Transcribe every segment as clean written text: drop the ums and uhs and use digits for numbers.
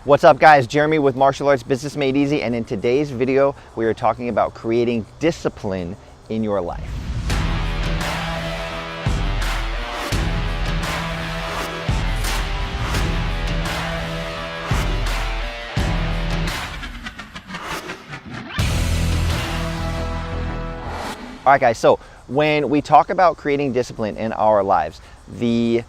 What's up guys, Jeremy with Martial Arts Business Made Easy, and in today's video we are talking about creating discipline in your life. All right guys, so when we talk about creating discipline in our lives, the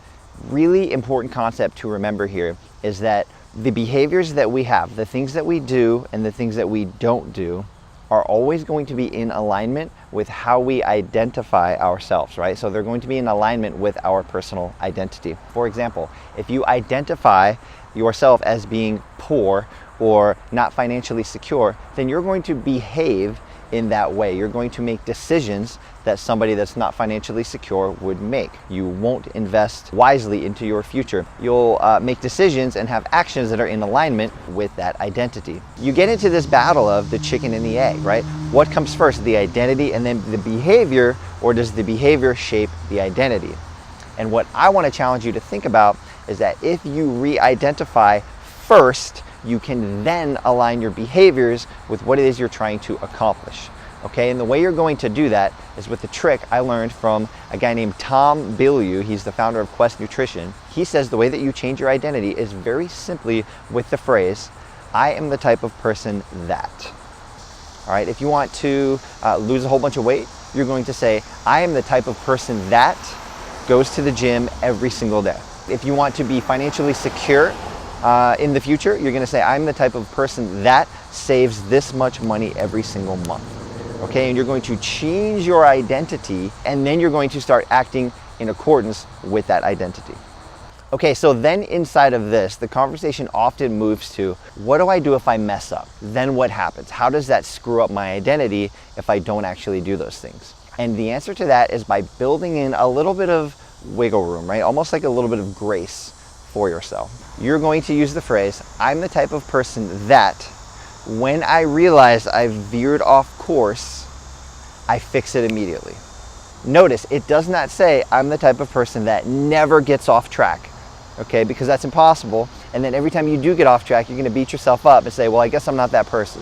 really important concept to remember here is that the behaviors that we have, the things that we do and the things that we don't do are always going to be in alignment with how we identify ourselves, right? So they're going to be in alignment with our personal identity. For example, if you identify yourself as being poor or not financially secure, then you're going to behave in that way. You're going to make decisions that somebody that's not financially secure would make. You won't invest wisely into your future. You'll make decisions and have actions that are in alignment with that identity. You get into this battle of the chicken and the egg, right? What comes first, the identity and then the behavior, or does the behavior shape the identity? And what I want to challenge you to think about is that if you re-identify first, you can then align your behaviors with what it is you're trying to accomplish. Okay, and the way you're going to do that is with the trick I learned from a guy named Tom Bilyeu. He's the founder of Quest Nutrition. He says the way that you change your identity is very simply with the phrase, I am the type of person that. All right, if you want to lose a whole bunch of weight, you're going to say, I am the type of person that goes to the gym every single day. If you want to be financially secure in the future, you're going to say, I'm the type of person that saves this much money every single month. Okay, and you're going to change your identity, and then you're going to start acting in accordance with that identity. Okay, so then inside of this, the conversation often moves to, what do I do if I mess up? Then what happens? How does that screw up my identity if I don't actually do those things? And the answer to that is by building in a little bit of wiggle room, right? Almost like a little bit of grace for yourself. You're going to use the phrase, I'm the type of person that when I realize I've veered off course, I fix it immediately. Notice, it does not say I'm the type of person that never gets off track, okay? Because that's impossible. And then every time you do get off track, you're gonna beat yourself up and say, well, I guess I'm not that person.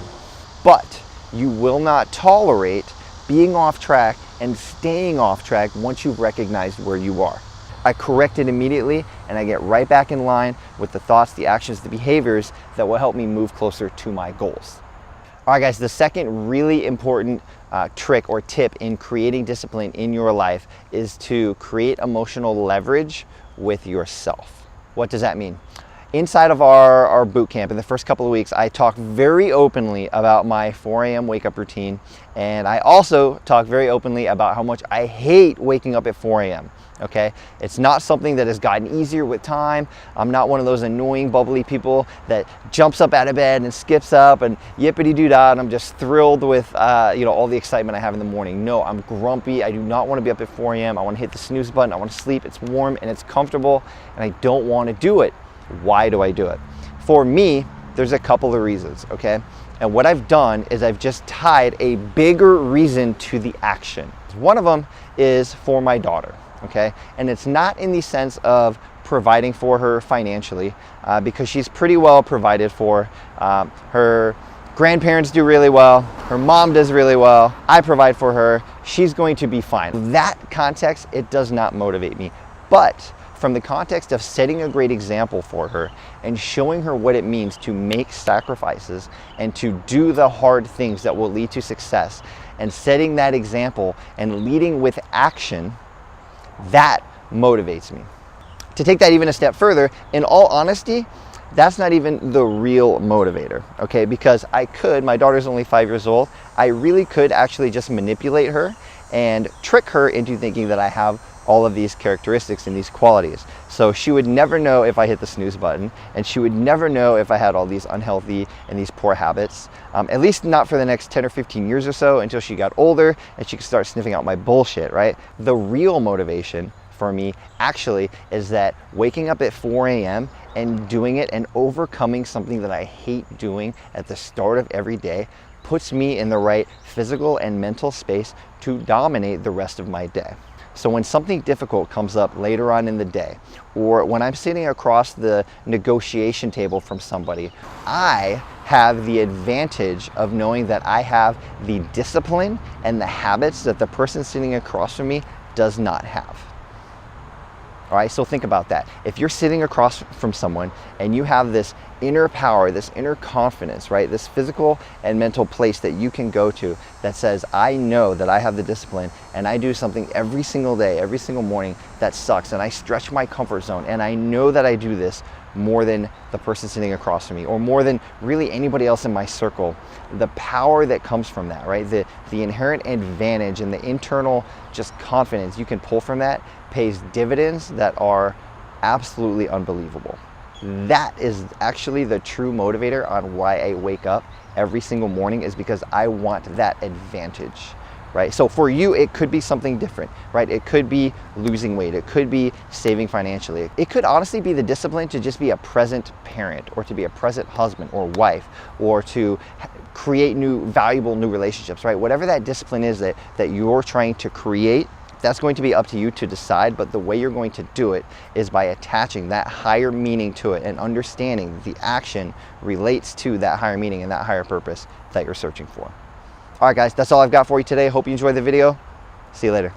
But you will not tolerate being off track and staying off track once you've recognized where you are. I correct it immediately and I get right back in line with the thoughts, the actions, the behaviors that will help me move closer to my goals. All right guys, the second really important trick or tip in creating discipline in your life is to create emotional leverage with yourself. What does that mean? Inside of our boot camp, in the first couple of weeks, I talk very openly about my 4 a.m. wake up routine, and I also talk very openly about how much I hate waking up at 4 a.m. Okay, it's not something that has gotten easier with time. I'm not one of those annoying, bubbly people that jumps up out of bed and skips up and yippity-doo-dah, and I'm just thrilled with all the excitement I have in the morning. No, I'm grumpy. I do not want to be up at 4 a.m. I want to hit the snooze button. I want to sleep. It's warm and it's comfortable, and I don't want to do it. Why do I do it? For me, there's a couple of reasons, okay? And what I've done is I've just tied a bigger reason to the action. One of them is for my daughter. Okay, and it's not in the sense of providing for her financially, because she's pretty well provided for. Her grandparents do really well, her mom does really well, I provide for her, she's going to be fine. That context, it does not motivate me. But from the context of setting a great example for her and showing her what it means to make sacrifices and to do the hard things that will lead to success, and setting that example and leading with action, that motivates me. To take that even a step further, in all honesty, that's not even the real motivator, okay? Because my daughter's only 5 years old, I really could actually just manipulate her and trick her into thinking that I have all of these characteristics and these qualities. So she would never know if I hit the snooze button, and she would never know if I had all these unhealthy and these poor habits, at least not for the next 10 or 15 years or so, until she got older and she could start sniffing out my bullshit, right? The real motivation for me actually is that waking up at 4 a.m. and doing it and overcoming something that I hate doing at the start of every day puts me in the right physical and mental space to dominate the rest of my day. So when something difficult comes up later on in the day, or when I'm sitting across the negotiation table from somebody, I have the advantage of knowing that I have the discipline and the habits that the person sitting across from me does not have. All right, so think about that. If you're sitting across from someone and you have this inner power, this inner confidence, right? This physical and mental place that you can go to that says, I know that I have the discipline and I do something every single day, every single morning that sucks, and I stretch my comfort zone, and I know that I do this more than the person sitting across from me, or more than really anybody else in my circle. The power that comes from that, right? The inherent advantage and the internal just confidence you can pull from that pays dividends that are absolutely unbelievable. That is actually the true motivator on why I wake up every single morning, is because I want that advantage, right? So for you, it could be something different, right? It could be losing weight. It could be saving financially. It could honestly be the discipline to just be a present parent, or to be a present husband or wife, or to create valuable new relationships, right? Whatever that discipline is that you're trying to create, that's going to be up to you to decide, but the way you're going to do it is by attaching that higher meaning to it and understanding the action relates to that higher meaning and that higher purpose that you're searching for. All right, guys, that's all I've got for you today. Hope you enjoyed the video. See you later.